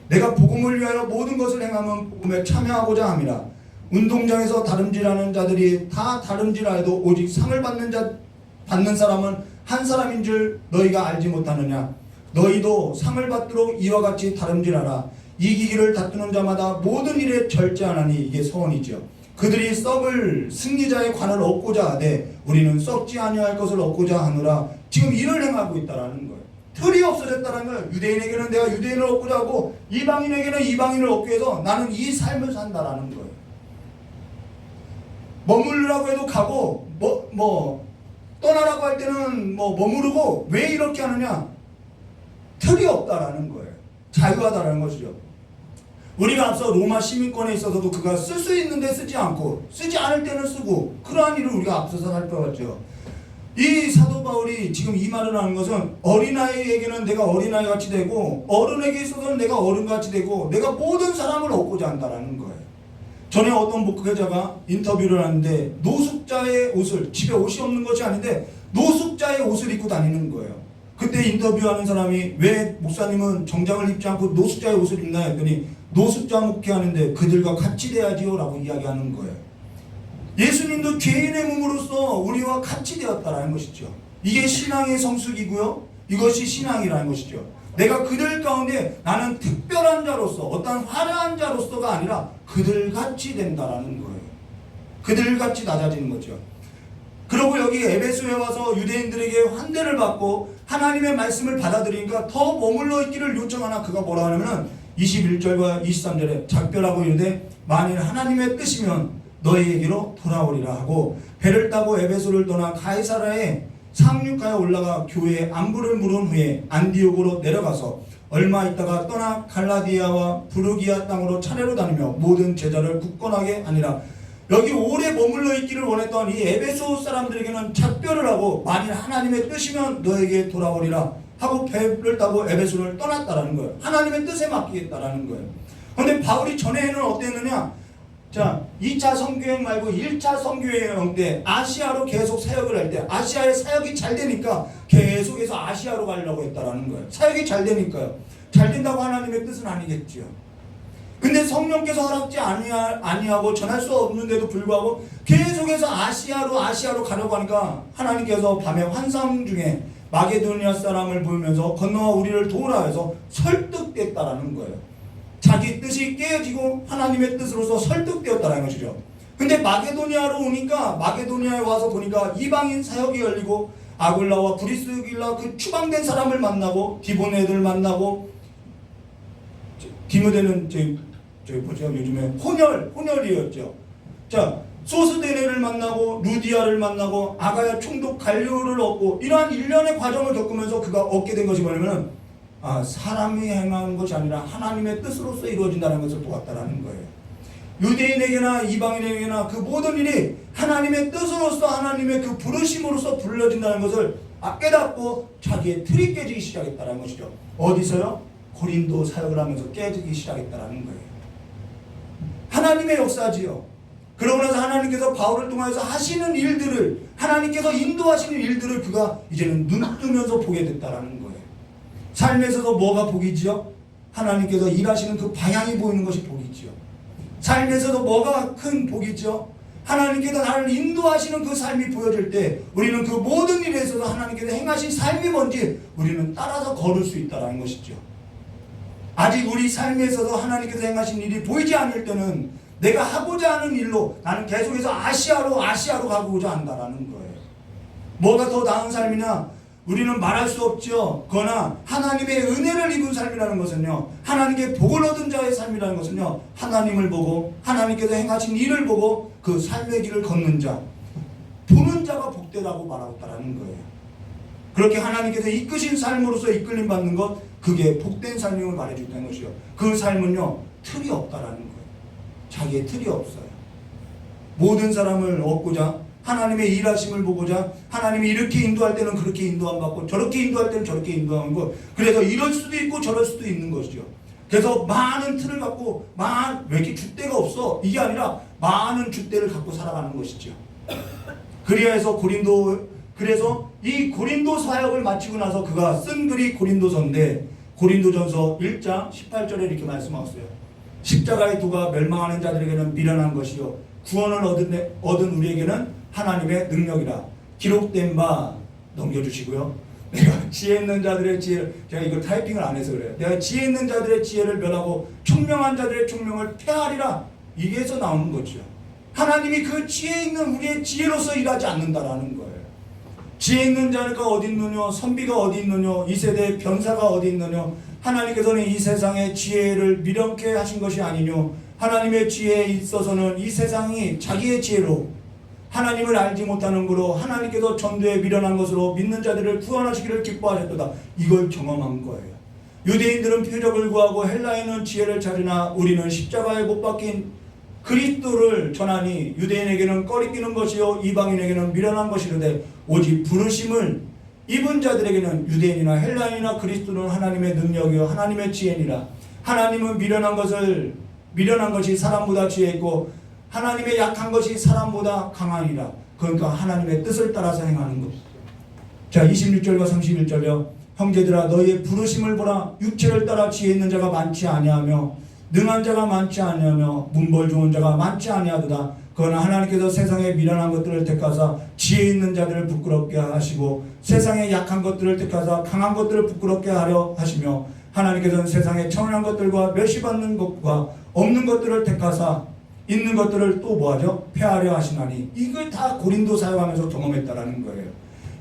내가 복음을 위하여 모든 것을 행하면 복음에 참여하고자 함이라. 운동장에서 다름질하는 자들이 다 다름질하여도 오직 상을 받는 사람은 한 사람인 줄 너희가 알지 못하느냐? 너희도 상을 받도록 이와 같이 다름질하라. 이기기를 다투는 자마다 모든 일에 절제하나니, 이게 서원이죠. 그들이 썩을 승리자의 관을 얻고자 하되 우리는 썩지 아니할 것을 얻고자 하노라. 지금 이를 행하고 있다라는 거예요. 틀이 없어졌다는 거예요. 유대인에게는 내가 유대인을 얻고자 하고 이방인에게는 이방인을 얻기 위해서 나는 이 삶을 산다라는 거예요. 머무르라고 해도 가고 떠나라고 할 때는 머무르고, 왜 이렇게 하느냐? 틀이 없다라는 거예요. 자유하다라는 것이죠. 우리가 앞서 로마 시민권에 있어서도 그가 쓸 수 있는데 쓰지 않고 쓰지 않을 때는 쓰고, 그러한 일을 우리가 앞서서 살펴봤죠. 이 사도 바울이 지금 이 말을 하는 것은 어린아이에게는 내가 어린아이같이 되고 어른에게 있어서는 내가 어른같이 되고 내가 모든 사람을 얻고자 한다라는 거예요. 전에 어떤 목회자가 인터뷰를 하는데 노숙자의 옷을, 집에 옷이 없는 것이 아닌데 노숙자의 옷을 입고 다니는 거예요. 그때 인터뷰하는 사람이 왜 목사님은 정장을 입지 않고 노숙자의 옷을 입나 했더니 노숙자 목회하는데 그들과 같이 돼야지요 라고 이야기하는 거예요. 예수님도 죄인의 몸으로서 우리와 같이 되었다라는 것이죠. 이게 신앙의 성숙이고요. 이것이 신앙이라는 것이죠. 내가 그들 가운데 나는 특별한 자로서 어떤 화려한 자로서가 아니라 그들같이 된다라는 거예요. 그들같이 낮아지는 거죠. 그리고 여기 에베소에 와서 유대인들에게 환대를 받고 하나님의 말씀을 받아들이니까 더 머물러 있기를 요청하나 그가 뭐라 하냐면 21절과 23절에 작별하고 이르되 만일 하나님의 뜻이면 너희에게로 돌아오리라 하고 배를 타고 에베소를 떠나 가이사라에 상륙하여 올라가 교회에 안부를 물은 후에 안디옥으로 내려가서 얼마 있다가 떠나 갈라디아와 부르기아 땅으로 차례로 다니며 모든 제자를 굳건하게 하니라. 여기 오래 머물러 있기를 원했던 이 에베소 사람들에게는 작별을 하고 만일 하나님의 뜻이면 너에게 돌아오리라 하고 배를 타고 에베소를 떠났다라는 거예요. 하나님의 뜻에 맡기겠다라는 거예요. 그런데 바울이 전에는 어땠느냐? 자, 2차 선교여행 말고 1차 선교여행 때 아시아로 계속 사역을 할 때 아시아의 사역이 잘 되니까 계속해서 아시아로 가려고 했다라는 거예요. 사역이 잘 되니까요. 잘 된다고 하나님의 뜻은 아니겠죠. 근데 성령께서 허락지 아니하고 전할 수 없는데도 불구하고 계속해서 아시아로 가려고 하니까 하나님께서 밤에 환상 중에 마게도니아 사람을 보면서 건너와 우리를 도우라 해서 설득됐다라는 거예요. 자기 뜻이 깨어지고 하나님의 뜻으로서 설득되었다는 것이죠. 근데 마게도니아로 오니까 마게도니아에 와서 보니까 이방인 사역이 열리고 아굴라와 브리스길라 그 추방된 사람을 만나고 디본 애들 만나고 디모데는 저희 보세요. 요즘에 혼혈이었죠. 자, 소스데네를 만나고 루디아를 만나고 아가야 총독 갈리오를 얻고 이러한 일련의 과정을 겪으면서 그가 얻게 된 것이 뭐냐면 사람이 행하는 것이 아니라 하나님의 뜻으로서 이루어진다는 것을 보았다라는 거예요. 유대인에게나 이방인에게나 그 모든 일이 하나님의 뜻으로서 하나님의 그 부르심으로서 불러진다는 것을 깨닫고 자기의 틀이 깨지기 시작했다는 것이죠. 어디서요? 고린도 사역을 하면서 깨지기 시작했다는 거예요. 하나님의 역사지요. 그러고 나서 하나님께서 바울을 통해서 하시는 일들을 하나님께서 인도하시는 일들을 그가 이제는 눈 뜨면서 보게 됐다는 거예요. 삶에서도 뭐가 복이지요? 하나님께서 일하시는 그 방향이 보이는 것이 복이지요. 삶에서도 뭐가 큰 복이죠? 하나님께서 나를 인도하시는 그 삶이 보여질 때 우리는 그 모든 일에 있어서 하나님께서 행하신 삶이 뭔지 우리는 따라서 걸을 수 있다는 것이죠. 아직 우리 삶에 있어서 하나님께서 행하신 일이 보이지 않을 때는 내가 하고자 하는 일로 나는 계속해서 아시아로 가고자 한다는 거예요. 뭐가 더 나은 삶이냐? 우리는 말할 수 없죠. 그러나 하나님의 은혜를 입은 삶이라는 것은요, 하나님께 복을 얻은 자의 삶이라는 것은요, 하나님을 보고 하나님께서 행하신 일을 보고 그 삶의 길을 걷는 자, 보는 자가 복되다고 말하였다는 거예요. 그렇게 하나님께서 이끄신 삶으로서 이끌림 받는 것, 그게 복된 삶임을 말해준다는 것이요. 그 삶은요, 틀이 없다라는 거예요. 자기의 틀이 없어요. 모든 사람을 얻고자 하나님의 일하심을 보고자 하나님이 이렇게 인도할 때는 그렇게 인도함 받고 저렇게 인도할 때는 저렇게 인도함 받고 그래서 이럴 수도 있고 저럴 수도 있는 것이죠. 그래서 많은 틀을 갖고 왜 이렇게 줏대가 없어? 이게 아니라 많은 줏대를 갖고 살아가는 것이죠. 그래서 이 고린도 사역을 마치고 나서 그가 쓴 글이 고린도서인데 고린도전서 1장 18절에 이렇게 말씀하셨어요. 십자가의 도가 멸망하는 자들에게는 미련한 것이요 구원을 얻은 우리에게는 하나님의 능력이라 기록된 바 넘겨주시고요. 내가 지혜 있는 자들의 지혜를, 제가 이걸 타이핑을 안 해서 그래요. 내가 지혜 있는 자들의 지혜를 멸하고 총명한 자들의 총명을 폐하리라. 이게서 나오는 거죠. 하나님이 그 지혜 있는 우리의 지혜로서 일하지 않는다라는 거예요. 지혜 있는 자가 어디 있느냐, 선비가 어디 있느냐, 이 세대의 변사가 어디 있느냐. 하나님께서는 이 세상의 지혜를 미련케 하신 것이 아니뇨. 하나님의 지혜에 있어서는 이 세상이 자기의 지혜로 하나님을 알지 못하는 거로 하나님께서 전도에 미련한 것으로 믿는 자들을 구원하시기를 기뻐하셨도다. 이걸 경험한 거예요. 유대인들은 표적을 구하고 헬라인은 지혜를 찾으나 우리는 십자가에 못 박힌 그리스도를 전하니 유대인에게는 꺼리끼는 것이요 이방인에게는 미련한 것이로되 오직 부르심을 입은 자들에게는 유대인이나 헬라인이나 그리스도는 하나님의 능력이요 하나님의 지혜니라. 하나님은 미련한 것이 사람보다 지혜 있고 하나님의 약한 것이 사람보다 강하니라. 그러니까 하나님의 뜻을 따라서 행하는 것. 자, 26절과 31절요. 형제들아 너희의 부르심을 보라. 육체를 따라 지혜 있는 자가 많지 아니하며 능한 자가 많지 아니하며 문벌 좋은 자가 많지 아니하도다. 그러나 하나님께서 세상의 미련한 것들을 택하사 지혜 있는 자들을 부끄럽게 하시고 세상의 약한 것들을 택하사 강한 것들을 부끄럽게 하려 하시며 하나님께서는 세상의 천한 것들과 멸시받는 것과 없는 것들을 택하사 있는 것들을 또 뭐하죠? 폐하려 하시나니. 이걸 다 고린도 사역하면서 경험했다라는 거예요.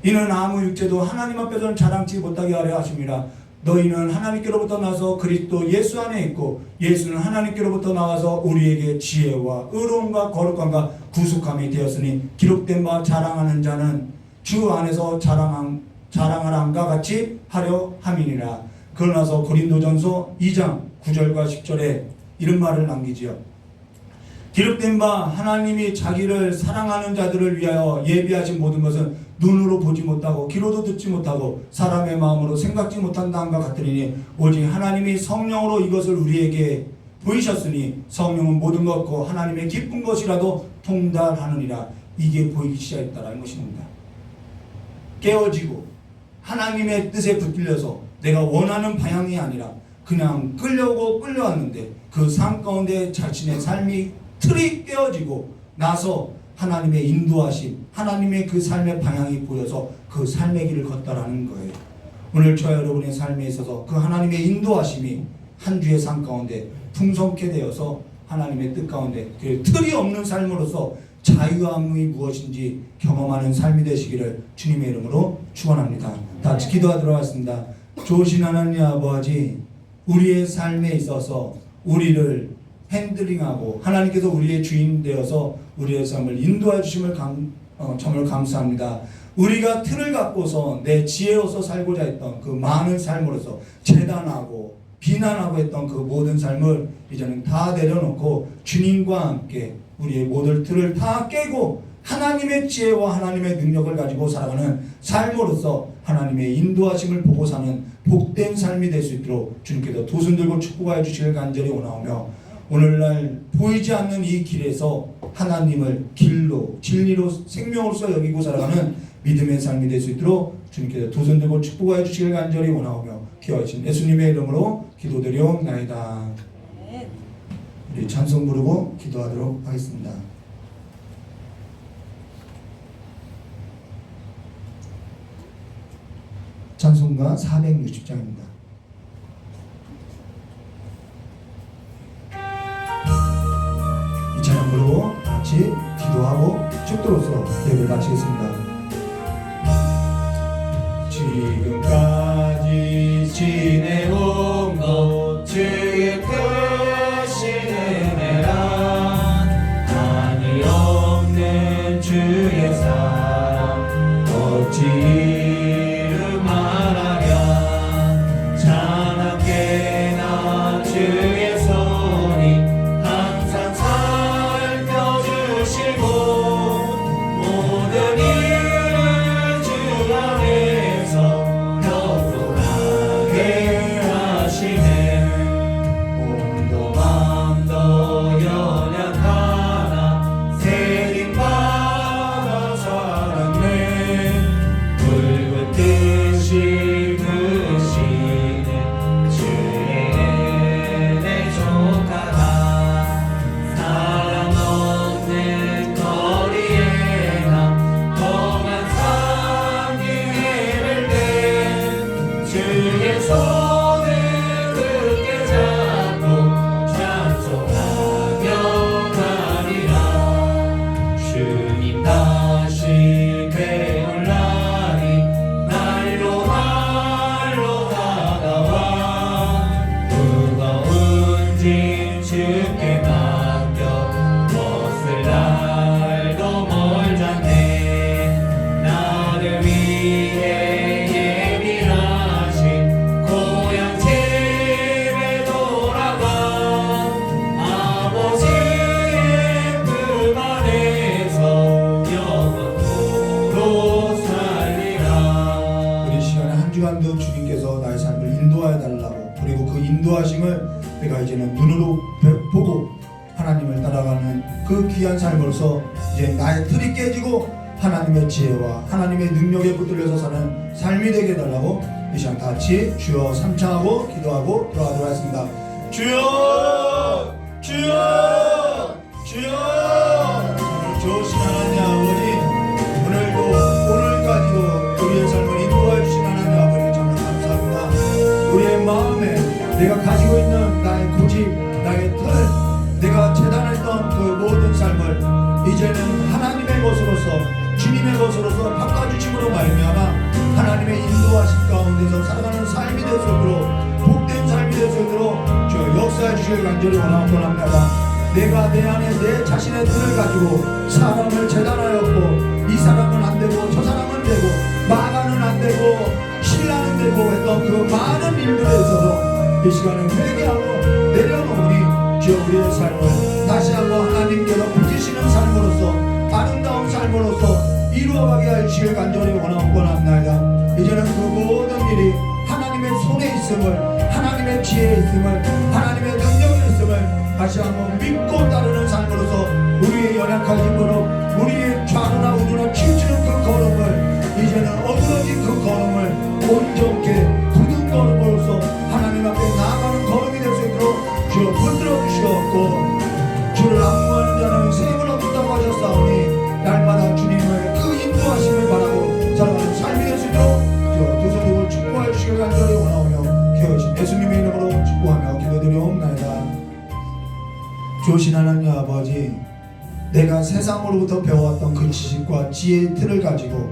이는 아무 육체도 하나님 앞에서는 자랑치 못하게 하려 하심이라. 너희는 하나님께로부터 나서 그리스도 예수 안에 있고 예수는 하나님께로부터 나와서 우리에게 지혜와 의로움과 거룩함과 구속함이 되었으니 기록된 바 자랑하는 자는 주 안에서 자랑하람과 같이 하려 함이니라. 그러나서 고린도전서 2장 9절과 10절에 이런 말을 남기지요. 기록된 바 하나님이 자기를 사랑하는 자들을 위하여 예비하신 모든 것은 눈으로 보지 못하고 귀로도 듣지 못하고 사람의 마음으로 생각지 못한 다음과 같으리니 오직 하나님이 성령으로 이것을 우리에게 보이셨으니 성령은 모든 것고 하나님의 기쁜 것이라도 통달하느니라. 이게 보이기 시작했다라는 것입니다. 깨어지고 하나님의 뜻에 붙들려서 내가 원하는 방향이 아니라 그냥 끌려오고 끌려왔는데 그 삶 가운데 자신의 삶이 틀이 깨어지고 나서 하나님의 인도하심, 하나님의 그 삶의 방향이 보여서 그 삶의 길을 걷다라는 거예요. 오늘 저와 여러분의 삶에 있어서 그 하나님의 인도하심이 한 주의 삶 가운데 풍성케 되어서 하나님의 뜻 가운데 그 틀이 없는 삶으로서 자유함이 무엇인지 경험하는 삶이 되시기를 주님의 이름으로 축원합니다. 다 같이 기도하도록 하겠습니다. 좋으신 하나님 아버지, 우리의 삶에 있어서 우리를 핸들링하고 하나님께서 우리의 주인 되어서 우리의 삶을 인도해 주심을 정말 감사합니다. 우리가 틀을 갖고서 내 지혜로서 살고자 했던 그 많은 삶으로서 재단하고 비난하고 했던 그 모든 삶을 이제는 다 내려놓고 주님과 함께 우리의 모든 틀을 다 깨고 하나님의 지혜와 하나님의 능력을 가지고 살아가는 삶으로서 하나님의 인도하심을 보고 사는 복된 삶이 될 수 있도록 주님께서 두 손 들고 축복하여 주시길 간절히 원하오며 오늘날 보이지 않는 이 길에서 하나님을 길로 진리로 생명으로서 여기고 살아가는 믿음의 삶이 될 수 있도록 주님께서 두 손 들고 축복하여 주시길 간절히 원하오며 기도하신 예수님의 이름으로 기도드리옵나이다. 우리 찬송 부르고 기도하도록 하겠습니다. 찬송가 460장입니다. 이 찬양 부르고 같이 기도하고 축도로서 예배를 마치겠습니다. 지금까지 지내온 것 주의 크신 은혜라 한이 없는 주의 사랑 어찌 이루 말하랴 자나깨나 주의 손이 항상 살펴주시고 모든 일을 주 안에서 평온하게 하시네. 몸도 마음도 연약하나 세림받아 살았네. 붉은 뜻이 부시는 주의 은혜 족하다. 사랑 없는 거리에 나 험한 산 길을 때 주의 손을 굳게 잡고 찬송하며 가리라. 주님 다시 배울 날이 날로 다가와 무거운 짐 주께 맡겨 벗을 날도 멀잖네. 나를 위해 예비하신 고향 집에 돌아가 아버지의 삶으로서 이제 나의 틀이 깨지고 하나님의 지혜와 하나님의 능력에 붙들려서 사는 삶이 되게 해달라고 이 시간 다 같이 주여 삼창하고 기도하고 들어가도록 하겠습니다. 주여 주여 주여. 좋으신 하나님 아버지, 오늘도 오늘까지도 우리의 삶을 인도해 주신 하나님 아버지 정말 감사합니다. 우리의 마음에 내가 가지고 있는 나의 고집, 나의 틀, 내가 재단했던 그 모든 삶을 이제는 하나님의 것으로서, 주님의 것으로서 바꿔주심으로 말미암아 하나님의 인도하심 가운데서 살아가는 삶이 될 수 있도록, 복된 삶이 될 수 있도록 저 역사해 주시길 간절히 원합니다. 내가 내 안에 내 자신의 틀을 가지고 사람을 재단하였고, 이 사람은 안 되고 저 사람은 되고 마가는 안 되고 신라는 되고 했던 그 많은 일들에 있어서 이 시간에 회개하고 내려놓으니 주여 우리의 삶을 다시 한번 하나님께로 붙이시는 삶으로서, 아름다운 삶으로서 이루어가게 하시길 간절히 원합니다. 이제는 그 모든 일이 하나님의 손에 있음을, 하나님의 지혜에 있음을, 하나님의 능력에 있음을 다시 한번 믿고 따르는 삶으로서 우리의 연약한 힘으로 우리의 좌우나 우두나 치우치는 그 걸음을, 이제는 어그러진 그 걸음을 온전케 굳은 걸음으로서 하나님 앞에 나아가는 걸음이 될 수 있도록 주여 붙들어 주시옵고, 주를 악무하는 자는 세임을 얻는다고 하셨사오니 날마다 주님의 그 인도하심을 바라고 살아가는 삶이 될 수 있도록 주여 두 손 들고 축복해 주시길 간절히 원하오며 기어신 예수님의 이름으로 축복하며 기도드리옵나이다. 좋으신 하나님 아버지, 내가 세상으로부터 배워왔던 그 지식과 지혜의 틀을 가지고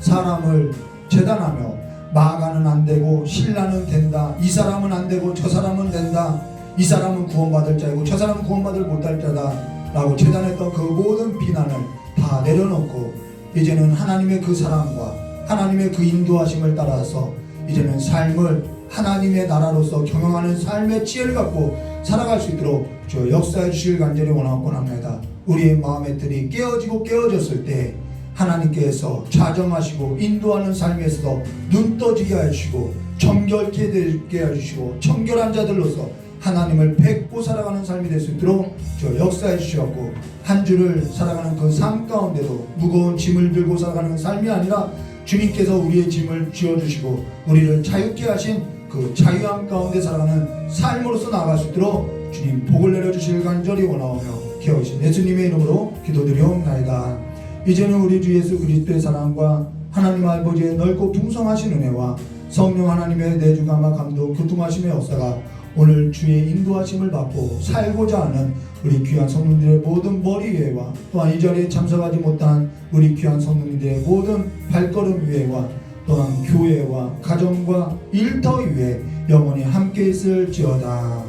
사람을 재단하며 마가는 안 되고 신라는 된다, 이 사람은 안 되고 저 사람은 된다, 이 사람은 구원받을 자이고 저 사람은 구원받을 못할 자다 라고 재단했던 그 모든 비난을 다 내려놓고 이제는 하나님의 그 사랑과 하나님의 그 인도하심을 따라서 이제는 삶을 하나님의 나라로서 경영하는 삶의 지혜를 갖고 살아갈 수 있도록 주 역사해 주시길 간절히 원하고 합니다. 우리의 마음의 틀이 깨어지고 깨어졌을 때 하나님께서 좌정하시고 인도하는 삶에서 눈 떠지게 해주시고 정결케 되게 해주시고 청결한 자들로서 하나님을 뵙고 살아가는 삶이 될 수 있도록 저 역사해 주시었고, 한 주를 살아가는 그 삶 가운데도 무거운 짐을 들고 살아가는 삶이 아니라 주님께서 우리의 짐을 지어주시고 우리를 자유케 하신 그 자유함 가운데 살아가는 삶으로서 나아갈 수 있도록 주님 복을 내려주실 간절히 원하오며 기어오신 예수님의 이름으로 기도드리옵나이다. 이제는 우리 주 예수 그리스도의 사랑과 하나님 아버지의 넓고 풍성하신 은혜와 성령 하나님의 내주감화 감동 교통하심의 역사가 오늘 주의 인도하심을 받고 살고자 하는 우리 귀한 성도님들의 모든 머리 위에와 또한 이 자리에 참석하지 못한 우리 귀한 성도님들의 모든 발걸음 위에와 또한 교회와 가정과 일터 위에 영원히 함께 있을지어다.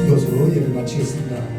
이것으로 예를 마치겠습니다.